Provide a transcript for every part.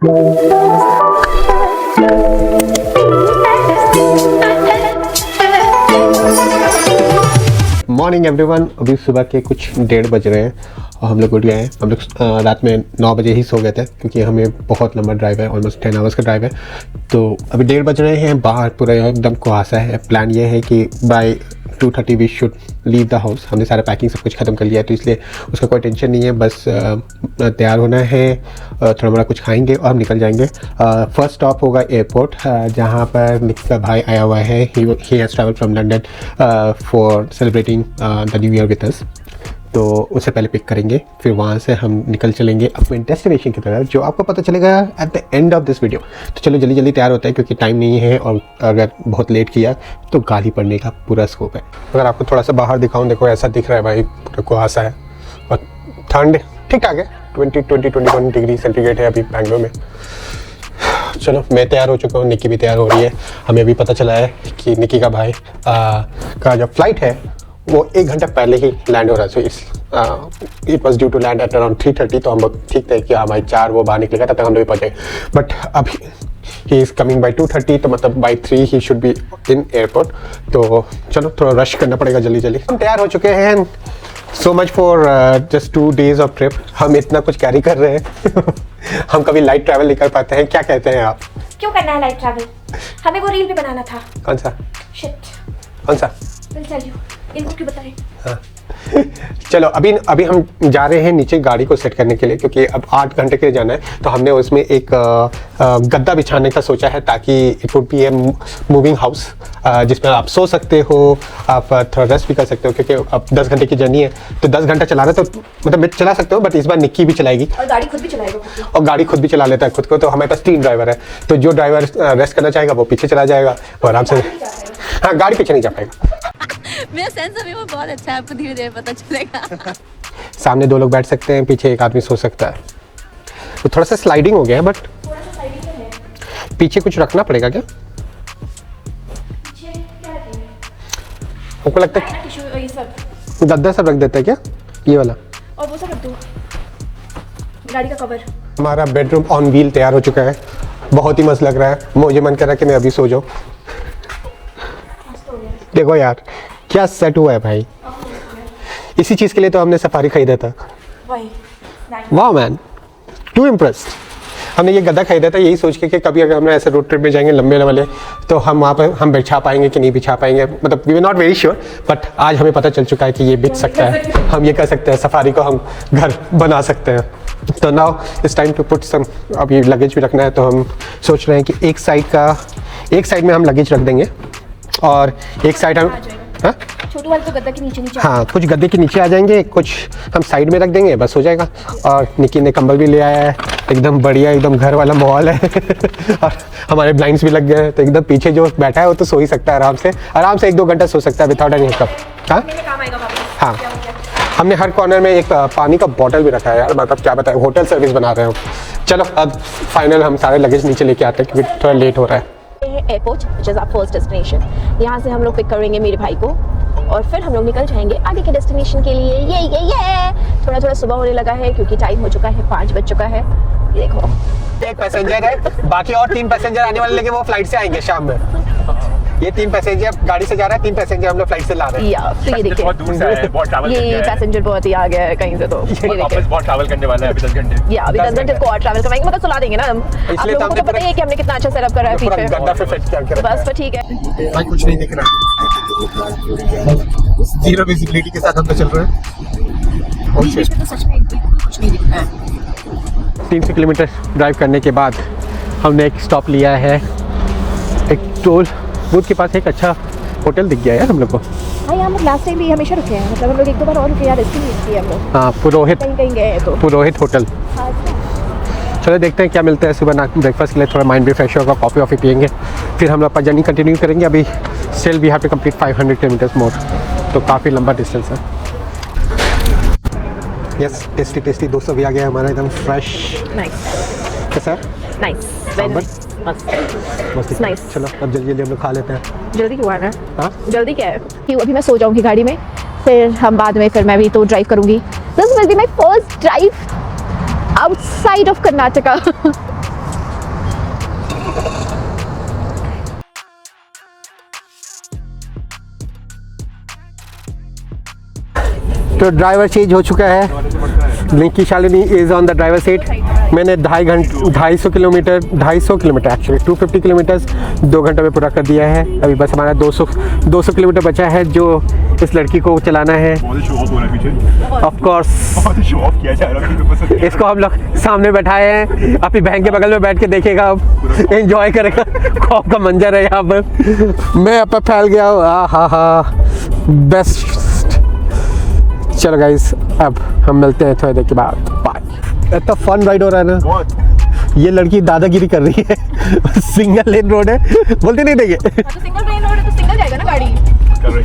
Morning everyone. अभी सुबह के कुछ 1:30 बज रहे हैं और हम लोग उठ गए हैं। हम लोग रात में 9 बजे ही सो गए थे क्योंकि हमें बहुत लंबा ड्राइव है, ऑलमोस्ट 10 आवर्स का ड्राइव है। तो अभी 1:30 बज रहे हैं, बाहर पूरा एकदम कुहासा है। प्लान ये है कि by 2:30 we should leave the house. हमने सारा पैकिंग सब कुछ ख़त्म कर लिया है, तो इसलिए उसका कोई टेंशन नहीं है। बस तैयार होना है, थोड़ा मोड़ा कुछ खाएंगे और हम निकल जाएंगे। फर्स्ट स्टॉप होगा एयरपोर्ट, जहाँ पर निक का भाई आया हुआ है। He has travel from London for celebrating the new year with us. तो उससे पहले पिक करेंगे, फिर वहाँ से हम निकल चलेंगे अपने डेस्टिनेशन की तरफ, जो आपको पता चलेगा at the end of this video. तो चलो जल्दी जल्दी तैयार होते हैं क्योंकि टाइम नहीं है, और अगर बहुत लेट किया तो गाली पड़ने का पूरा स्कोप है। अगर आपको थोड़ा सा बाहर दिखाऊं, देखो ऐसा दिख रहा है भाई, पूरा कुहासा है और ठंड ठीक ठाक है। 21 डिग्री सेंटीग्रेड है अभी बैंगलोर में। चलो मैं तैयार हो चुका हूँ, निकी भी तैयार हो रही है। हमें अभी पता चला है कि निकी का भाई का जो फ्लाइट है वो 1 घंटा पहले ही लैंड हो रहा है। So it was due to land at around 3:30। तो हम लोग ठीक थे कि हाँ भाई 4 वो बाहर निकलेगा, तब तक हम लोग पहुँचे। बट अभी ही इज़ कमिंग बाई 2:30, तो मतलब by 3 he should be in airport. तो चलो थोड़ा रश करना पड़ेगा जल्दी जल्दी। हम तैयार हो चुके हैं। So much for just 2 days of trip. हम इतना कुछ कैरी कर रहे हैं हम कभी लाइट ट्रैवल नहीं कर पाते हैं। क्या कहते हैं आप? क्यों करना है लाइट ट्रैवल? हमें वो रील भी बनाना था। कौन सा? शिट। कौन सा? Will tell you. इनको क्यों बताएं? हाँ चलो अभी हम जा रहे हैं नीचे गाड़ी को सेट करने के लिए, क्योंकि अब 8 घंटे के लिए जाना है। तो हमने उसमें एक गद्दा बिछाने का सोचा है, ताकि it would be a moving house जिसमें आप सो सकते हो, आप थोड़ा रेस्ट भी कर सकते हो। क्योंकि अब 10 घंटे की जर्नी है, तो 10 घंटा चलाना तो मतलब मैं चला सकता हूँ, बट इस बार निक्की भी चलाएगी और गाड़ी खुद भी चलाएगा। और गाड़ी खुद भी चला लेता है खुद को। तो हमारे पास 3 ड्राइवर है, तो जो ड्राइवर रेस्ट करना चाहेगा वो पीछे चला जाएगा और आराम से। हाँ गाड़ी पीछे नहीं जा पाएगा। मेरा सेंस अभी वो बहुत अच्छा है, आपको धीरे धीरे पता चलेगा। सामने 2 लोग बैठ सकते हैं, पीछे एक आदमी सो सकता है। तो थोड़ा सा स्लाइडिंग हो गया है, बट पीछे कुछ रखना पड़ेगा क्या? हमको लगता है गद्दा सब रख देता है क्या, ये वाला? और वो सब रख दो, गाड़ी का कवर। हमारा बेडरूम ऑन व्हील तैयार हो चुका है। बहुत ही मस्त लग रहा है। मुझे मन कर रहा है कि मैं अभी सो जाऊँ। देखो यार क्या सेट हुआ है भाई। इसी चीज़ के लिए तो हमने सफारी खरीदा था। वाह मैन, टू इम्प्रेस्ड। हमने ये गद्दा खरीदा था यही सोच के कि कभी अगर हम ऐसे रोड ट्रिप में जाएंगे लंबे वाले, तो हम वहाँ पर हम बिछा पाएंगे कि नहीं बिछा पाएंगे। मतलब we are not very sure, but आज हमें पता चल चुका है कि ये बिछ सकता है। हम ये कर सकते हैं, सफारी को हम घर बना सकते हैं। तो now it's time to put some. अब ये लगेज भी रखना है, तो हम सोच रहे हैं कि एक साइड में हम लगेज रख देंगे और एक साइड हम छोटू वाले तो गद्दा के नीचे हाँ कुछ गद्दे के नीचे आ जाएंगे, कुछ हम साइड में रख देंगे, बस हो जाएगा। और निकी ने कंबल भी ले आया है, एकदम बढ़िया, एकदम घर वाला माहौल है और हमारे ब्लाइंड्स भी लग गए हैं, तो एकदम पीछे जो बैठा है वो तो सो ही सकता है आराम से 1-2 घंटा सो सकता है विदाउट एनी हिकअप। हाँ हमने हर कॉर्नर में एक पानी का बॉटल भी रखा है यार। मतलब क्या बताए, होटल सर्विस बना रहे हो। चलो अब फाइनल हम सारे लगेज नीचे लेके आते हैं क्योंकि थोड़ा लेट हो रहा है। Airport which is our first destination. यहाँ से हम लोग पिक करेंगे मेरे भाई को और फिर हम लोग निकल जाएंगे आगे के डेस्टिनेशन के लिए। ये थोड़ा सुबह होने लगा है क्योंकि टाइम हो चुका है, 5 बज चुका है। ये देखो एक पैसेंजर है, बाकी और 3 पैसेंजर आने वाले, लेकिन वो फ्लाइट से आएंगे शाम में। ये 3 पैसेंजर गाड़ी से जा रहा है, 3 पैसेंजर हम लोग फ्लाइट से ला रहे हैं। तो ये देखिए ये पैसेंजर बहुत ही आ गया है कहीं से। तो ये देखिए बहुत ट्रैवल करने वाला है अभी 10 घंटे। अभी 10 घंटे को और ट्रैवल करवाएंगे, मतलब सुला देंगे ना हम। आप लोगों को तो पता ही है कि हमने कितना अच्छा सेटअप करा है पीछे। गद्दा पे फिट करके बस तो ठीक है भाई, कुछ नहीं दिख रहा। जीरो विजिबिलिटी के साथ हम तो चल रहे हैं। तो सच में कुछ नहीं दिख रहा है। 300 किलोमीटर ड्राइव करने के बाद हमने एक स्टॉप लिया है। एक टोल बूथ के पास एक अच्छा होटल दिख गया यार हम लोग को। हाँ हम लोग लास्ट टाइम भी हमेशा रुके हैं, मतलब हम लोग 1-2 बार और रुके यार, इसलिए हम लोग। हाँ पुरोहित कहीं गए हैं तो पुरोहित होटल। चलो देखते हैं क्या मिलता है सुबह ब्रेकफास्ट के लिए। थोड़ा माइंड भी फ्रेश होगा, कॉफ़ी पियेंगे, फिर हम लोग अपना जर्नी कंटिन्यू करेंगे। अभी still we have to complete 500 kilometres more, तो काफ़ी लंबा डिस्टेंस है। यस टेस्टी 200 भी आ गया हमारा, एकदम फ्रेश। नाइस कैसा है? नाइस मस्त नाइस। चलो अब जल्दी हम लोग खा लेते हैं। जल्दी क्यों आना है? हाँ जल्दी क्या है? कि अभी मैं सो जाऊंगी गाड़ी में, फिर हम बाद में, फिर मैं भी तो ड्राइव करूंगी। This will be my first drive outside of Karnataka. तो ड्राइवर चेंज हो चुका है। Nikki Shalini is on the driver seat. मैंने 250 किलोमीटर एक्चुअली 250 किलोमीटर्स 2 घंटे में पूरा कर दिया है। अभी बस हमारा 200 किलोमीटर बचा है जो इस लड़की को चलाना है। ऑफ कोर्स शो ऑफ किया जा रहा है। इसको हम लोग सामने बैठाए हैं, अपनी बहन के बगल में बैठ के देखेगा, अब एंजॉय करेगा। खौफ का मंजर है यहाँ पर। मैं अब फैल गया हूँ। हा बेस्ट। चलो गाइस, अब हम मिलते हैं थोड़ी देर के बाद। बाय। इतना फन राइड हो रहा है ना। ये लड़की दादागिरी कर रही है। सिंगल लेन रोड है, बोलते नहीं देंगे। तो सिंगल लेन रोड है तो सिंगल जाएगा ना गाड़ी,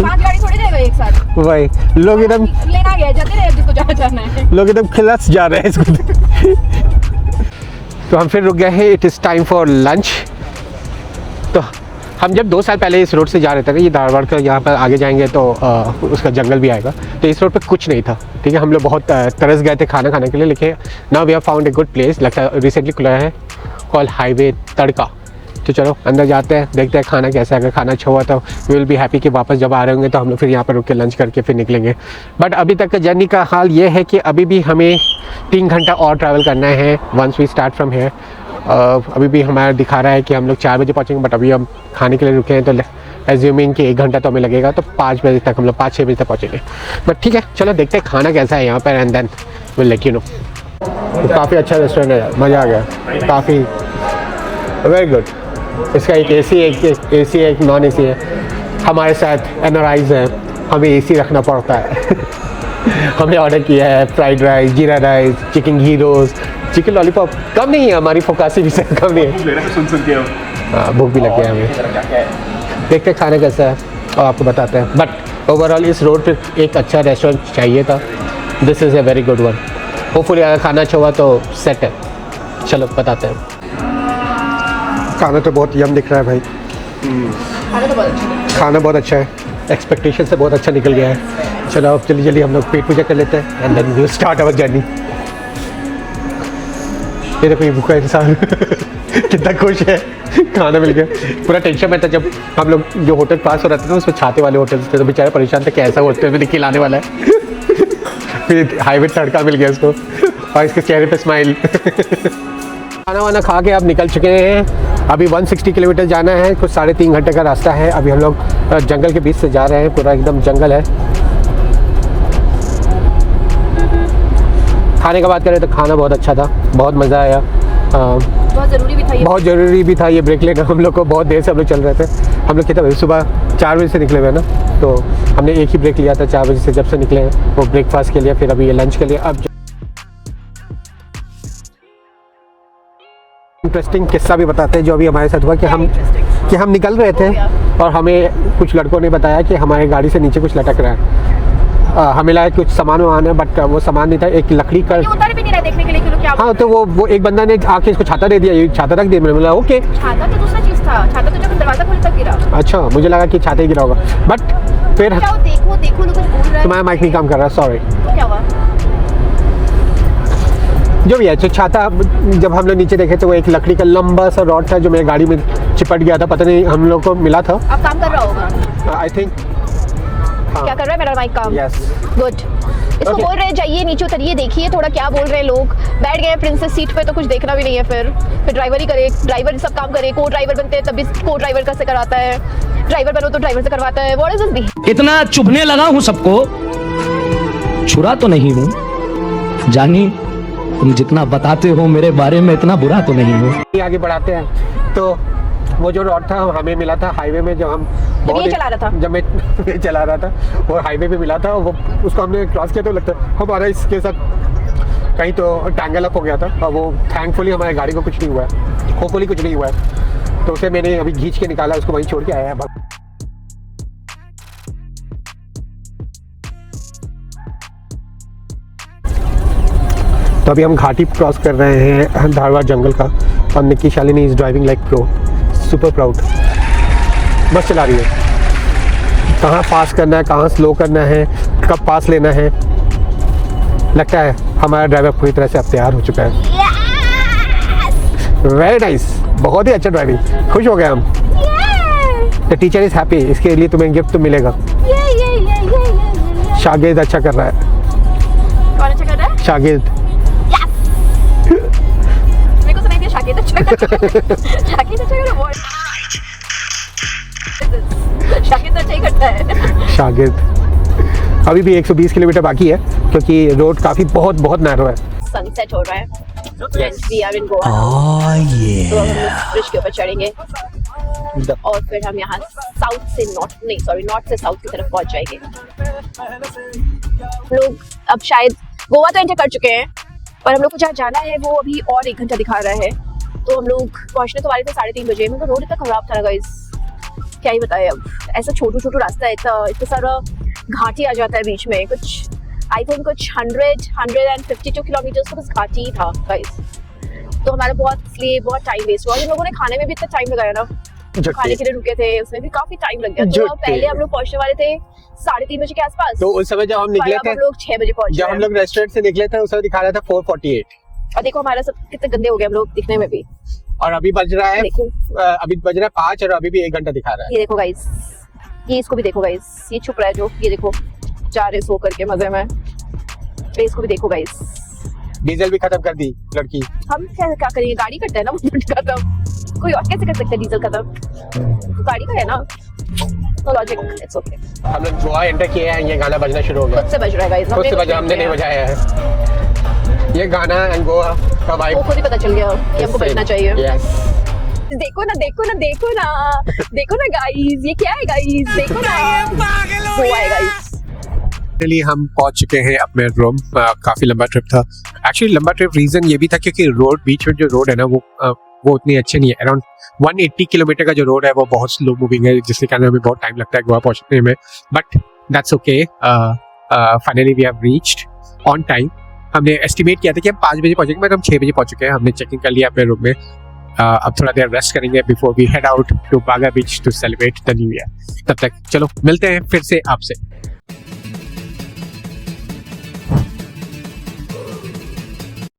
5 गाड़ी थोड़ी जाएगा एक साथ। वही लोग एकदम लेना गया, जाते रहे जिसको जहाँ जाना है। लोग एकदम खिलस जा रहे हैं इसको। तो हम फिर रुक गए हैं। It is time for lunch. तो हम जब 2 साल पहले इस रोड से जा रहे थे ना, ये धारवाड़ का, यहाँ पर आगे जाएंगे तो उसका जंगल भी आएगा, तो इस रोड पे कुछ नहीं था। ठीक है, हम लोग बहुत तरस गए थे खाना खाने के लिए, लेकिन now we have found a good place. लगता है रिसेंटली खुला है, कॉल हाईवे तड़का। तो चलो अंदर जाते हैं, देखते हैं खाना कैसा है। अगर खाना अच्छा हुआ तो वी विल बी हैप्पी कि वापस जब आ रहे होंगे तो हम लोग फिर यहाँ पर रुक के लंच करके फिर निकलेंगे। बट अभी तक का जर्नी का हाल ये है कि अभी भी हमें 3 घंटा और ट्रैवल करना है once we start from here. अभी भी हमारा दिखा रहा है कि हम लोग 4 बजे पहुँचेंगे, बट अभी हम खाने के लिए रुके हैं, तो एज्यूमिंग कि 1 घंटा तो हमें लगेगा, तो 5 बजे तक हम लोग 5-6 बजे तक पहुँचेंगे। बट ठीक है, चलो देखते हैं खाना कैसा है यहाँ पर, and then will let you know. काफ़ी अच्छा रेस्टोरेंट है यार, मज़ा आ गया। काफ़ी वेरी गुड। इसका एक AC है, एक नॉन AC है। हमारे साथ NRIs हैं, हमें AC रखना पड़ता है। हमने ऑर्डर किया है फ्राइड राइस, जीरा राइस, चिकन घी रोस्ट, चिकन लॉलीपॉप। कम नहीं है, हमारी फोकासी भी से कम नहीं है। सुन के हाँ, भूख भी लग गया हमें। देखते हैं खाना कैसा है और आपको बताते हैं। बट ओवरऑल इस रोड पे एक अच्छा रेस्टोरेंट चाहिए था। This is a very good one. Hopefully अगर खाना अच्छा हुआ तो सेट है। चलो बताते हैं। खाना तो बहुत यम दिख रहा है भाई। खाना बहुत अच्छा है, एक्सपेक्टेशन से बहुत अच्छा निकल गया है। चलो अब जल्दी हम लोग पेट पूजा कर लेते हैं, and then we start our journey. ये देखो ये भूखा इंसान कितना खुश है, खाना मिल गया। पूरा टेंशन में था जब हम लोग जो होटल पास हो रहे थे ना, उसमें छाते वाले होटल थे, तो बेचारा परेशान था कैसा होटल में खिलाने वाला है। फिर हाईवे तड़का मिल गया उसको, और इसके चेहरे पे स्माइल। खाना वाना खा के अब निकल चुके हैं। अभी 160 किलोमीटर जाना है, कुछ 3.5 घंटे का रास्ता है। अभी हम लोग जंगल के बीच से जा रहे हैं, पूरा एकदम जंगल है। खाने का बात करें तो खाना बहुत अच्छा था, बहुत मज़ा आया। बहुत ज़रूरी भी था ये ब्रेक लेना। हम लोग को बहुत देर से हम लोग चल रहे थे। हम लोग कितना सुबह 4 बजे से निकले हुए ना, तो हमने एक ही ब्रेक लिया था 4 बजे से, जब से निकले हैं वो ब्रेकफास्ट के लिए, फिर अभी ये लंच के लिए। अब इंटरेस्टिंग किस्सा भी बताते हैं जो अभी हमारे साथ हुआ कि हम निकल रहे थे और हमें कुछ लड़कों ने बताया कि हमारे गाड़ी से नीचे कुछ लटक रहा है। हमें लगा कुछ सामान वामान है, बट वो सामान नहीं था। एक लकड़ी का उतर भी नहीं रहा देखने के लिए कि लोग क्या। हाँ, तो वो एक बंदा ने आके इसको छाता दे दिया, ये छाता रख दिया। मैंने बोला ओके, छाता तो दूसरा चीज़ था, छाता तो जब दरवाजा खोले तक गिरा। अच्छा, मुझे लगा कि छाता ही गिरा होगा, बट फिर देखो लोग बोल रहा है तुम्हारा माइक नहीं काम कर रहा, सॉरी। तो क्या हुआ? जो भी है, तो छाता जब हम लोग नीचे देखे तो वो एक लकड़ी का लंबा सा रॉड था जो मेरी गाड़ी में चिपट गया था। पता नहीं हम लोग को मिला था। अब काम कर रहा होगा आई थिंक। क्या कर रहा है मेरा माइक काम? Yes, good. इसको Okay. बोल रहे हैं जाइए नीचे उतरिए, देखिए थोड़ा क्या बोल रहे हैं लोग। बैठ गए प्रिंसेस सीट पे तो कुछ देखना भी नहीं है। फिर ड्राइवर ही करे, ड्राइवर सब काम करे। को ड्राइवर बनते हैं तभी को ड्राइवर कैसे कराता है, ड्राइवर बनो तो ड्राइवर से करवाता है। What is this? इतना चुभने लगा हूं सबको, छुरा तो नहीं हूं जानी, तुम जितना बताते हो मेरे बारे में इतना बुरा तो नहीं हूं। आगे बढ़ाते हैं। तो वो जो रॉड था हमें मिला था हाईवे में, जब हम चला रहा था, जब मैं चला रहा था, वो हाईवे पे मिला था। वो उसको हमने क्रॉस किया तो लगता है हमारा इसके साथ कहीं तो टैंगल अप हो गया था, और वो थैंकफुली हमारी गाड़ी को कुछ नहीं हुआ है, होपफुली कुछ नहीं हुआ है। तो उसे मैंने अभी खींच के निकाला, उसको वहीं छोड़ के आया है। तो अभी हम घाटी क्रॉस कर रहे हैं धारवाड़ जंगल का, और Nikki Shalini is driving like pro, super proud. बस चला रही है, कहाँ पास करना है, कहाँ स्लो करना है, कब पास लेना है। लगता है हमारा ड्राइवर पूरी तरह से अब तैयार हो चुका है। वेरी नाइस, बहुत ही अच्छा ड्राइविंग, खुश हो गए हम। द टीचर इज़ हैप्पी, इसके लिए तुम्हें गिफ्ट तो मिलेगा। शागिर्द अच्छा कर रहा है। शागिर्द। मेरे को सुनाई दिया शाकिर अच्छा शाकिर अच्छा बोल शाकिर तो अच्छा ही करता है। शागिर्द। अभी भी 120 किलोमीटर बाकी है क्योंकि रोड काफ़ी बहुत नैरो है। सनसेट हो रहा है and we are in Goa. तो हम ब्रिज के ऊपर चढ़ेंगे और फिर हम यहाँ साउथ से नॉर्थ से साउथ की तरफ पहुंच जाएंगे। लोग अब शायद गोवा तो एंटर कर चुके हैं, पर हम लोग को जहाँ जाना है वो अभी और 1 घंटा दिखा रहा है। तो हम लोग पहुंचने तो वाले थे 3:30 बजे, मतलब रोड इतना खराब था ना गाइस, क्या ही बताए। अब ऐसा छोटू रास्ता है, इतना सारा घाटी आ जाता है बीच में। कुछ आई थिंक कुछ 152 किलोमीटर तो बस घाटी ही था गाइस। तो हमारा बहुत टाइम वेस्ट हुआ। हम लोगों ने खाने में भी इतना टाइम लगाया ना, खाने के लिए रुके थे उसमें भी काफी टाइम लग गया। तो पहले हम लोग पहुंचने वाले थे 3:30 बजे के आसपास। तो उस समय जब हम निकले थे, हम लोग 6 बजे पहुंचे। जब हम लोग रेस्टोरेंट से निकले थे उस समय दिखा रहा था 4:48। और देखो हमारा सब कितने गंदे हो गए हम लोग दिखने में भी। और अभी बज रहा है देखो 5 और अभी भी 1 घंटा दिखा रहा है। ये देखो गाइस, ये इसको भी देखो गाइस, ये छुप रहा है जो, ये देखो जा रहे सो करके मजे में। तो इसको भी देखो गाइस, डीजल भी खत्म कर दी लड़की। हम क्या करेंगे, गाड़ी कटता है ना खत्म, कोई और कैसे कर सकता है डीजल खत्म, तो गाड़ी का है ना, तो लॉजिक इट्स ओके। हम लोग गोवा एंटर किए हैं, ये गाना बजना शुरू हो गया। खुद से बज रहा है गाइस, खुद से बजा, हमने नहीं बजाया है। ये गाना एंड गोवा का वाइब वो खुद ही पता चल गया कि हमको बजना चाहिए। यस। देखो ना गाइस, ये क्या है गाइस, देखो ना गोवा है गाइस। फाइनली हम पहुंच चुके हैं अपने रूम। काफी लंबा ट्रिप था। एक्चुअली लंबा ट्रिप रीजन ये भी था क्योंकि रोड बीच में जो रोड है ना वो उतनी अच्छी नहीं है। अराउंड 180 किलोमीटर का जो रोड है वो बहुत स्लो मूविंग है, जिसके कारण हमें बहुत टाइम लगता है गोवा पहुंचने में। But that's okay, finally we have reached on time. हमने एस्टिमेट किया था कि हम 5 बजे पहुंचेंगे, बट हम 6 बजे पहुंच चुके हैं। हमने चेक इन कर लिया अपने रूम में। अब थोड़ा देर रेस्ट करेंगे before we head out to Baga beach to celebrate the new year. तब तक चलो मिलते हैं फिर से आपसे।